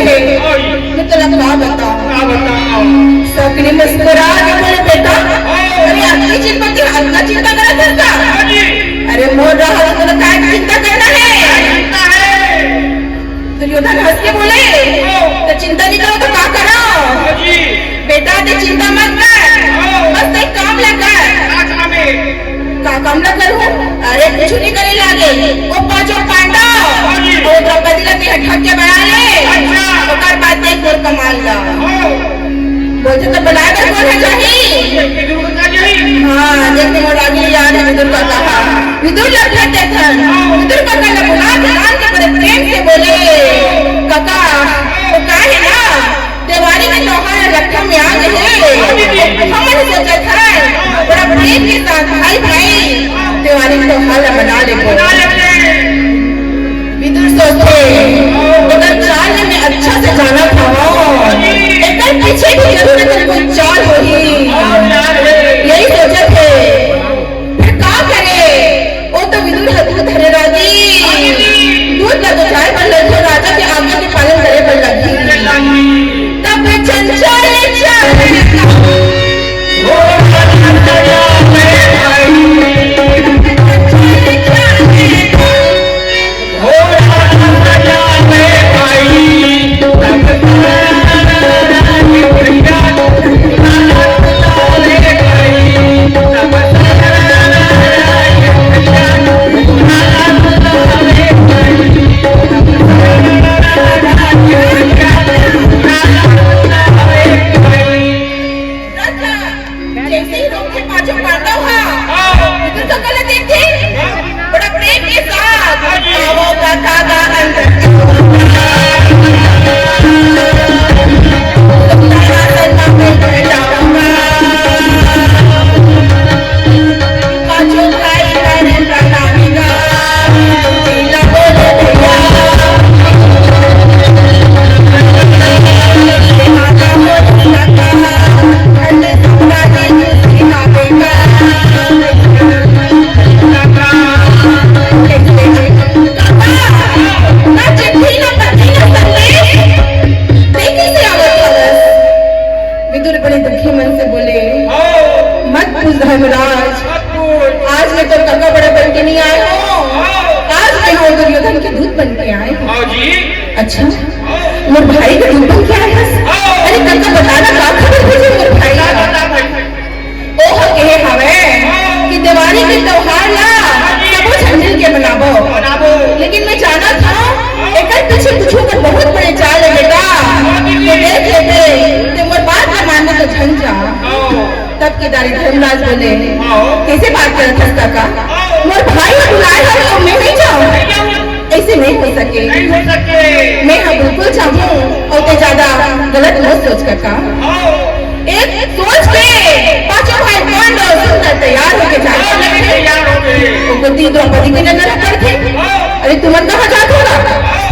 रहे मैं तो क्या बताऊं सकरी मुस्कुरा के बोले बेटा अरे अपनी चिंता की अपना चिंता करा करता अरे मोर रहा तो क्या चिंता करना है दुर्योधन हंस के बोले तो चिंता नहीं करो तो क्या करो बेटा ते चिंता मत कर बस एक काम लगा का काम न करूं अरे कुछ नहीं करे लागे वो पांचों पांडव और द्रौपदी ने हट के बना ले तो कर बात देख और कमाल ला बोलते तो बनाए कर कौन है जाही हाँ देखते हो रागी याद है विदुर का कहा विदुर लड़का देखन विदुर का कहना बुला बुला के बड़े प्रेम से बोले काका वो का है ना दिवाली में त्योहार रक्षा में आ गए हमने सोचा था बड़ा प्रेम के साथ भाई भाई दिवाली में त्योहार मना ले विदुर सोचे अगर चाल में अच्छा से जाना था एक पीछे भी जरूर कोई चाल होगी यही सोचे थे फिर क्या करे वो तो विदुर दूध धरे राजी दूध का तो चाय पर लगे राजा के आज्ञा के पालन करे पर लगी तब चंचल अच्छा मोर भाई का दूध क्या है अरे काका बताना का खबर भेजे मोर भाई ओह कहे हवे कि दिवाली के त्योहार ला सबो झंझल के बनाबो लेकिन मैं जाना था एकर पीछे कुछ कर बहुत बड़े चाल है बेटा तो देख लेते ते मोर बात न मानने तो झंझा तब केदारी धर्मराज बोले कैसे बात करत हस काका मोर भाई को बुलाए है तो मैं नहीं जाऊं ऐसे नहीं हो सके मैं हाँ बिल्कुल चाहूँ और ते ज्यादा गलत मत सोच काका एक सोच के पांचों भाई पांडव सुंदर तैयार होके जाते गोदी द्रौपदी के नगर पर थे अरे तुम कहाँ जाते हो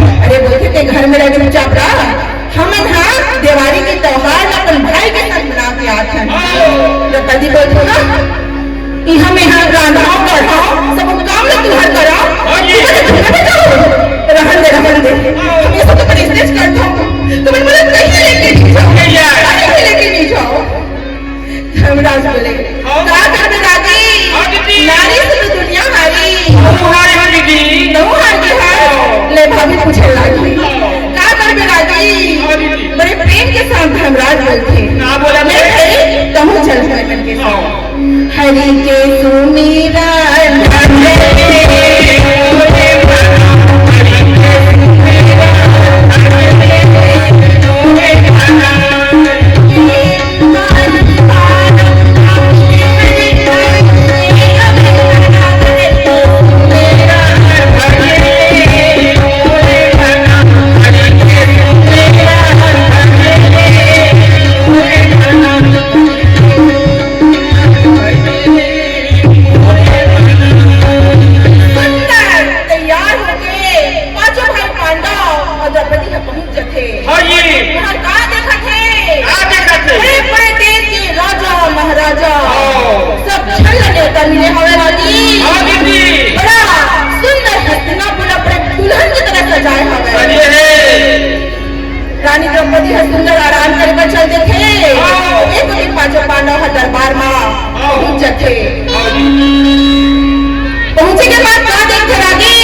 अरे बोलते थे घर में रह के चुपचाप रहा हम हाँ दिवाली के त्योहार अपन भाई के साथ मना के आते हैं द्रौपदी बोलते ना हमें यहाँ रांधाओ बढ़ाओ सब काम ना तुम्हार कराओ रहन दे हम ये सब तो परिस्तेज करता हूँ तुम्हें मदद कहीं लेके नहीं जाओ धर्मराज बोले क्या कर दे दादी नारी से तो दुनिया हारी नौ हार के हार ले भाभी पूछे लागी क्या कर दे दादी बड़े प्रेम के साथ धर्मराज बोलते ना बोला मैं तुम चल जाए के साथ हरि के सुमीरा दरबार में पहुंच जाते। पहुंचे के बाद का देखते रागी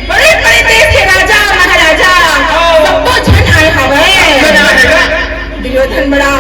बड़े बड़े देश के राजा महाराजा सबको झन आए हवे। दुर्योधन बड़ा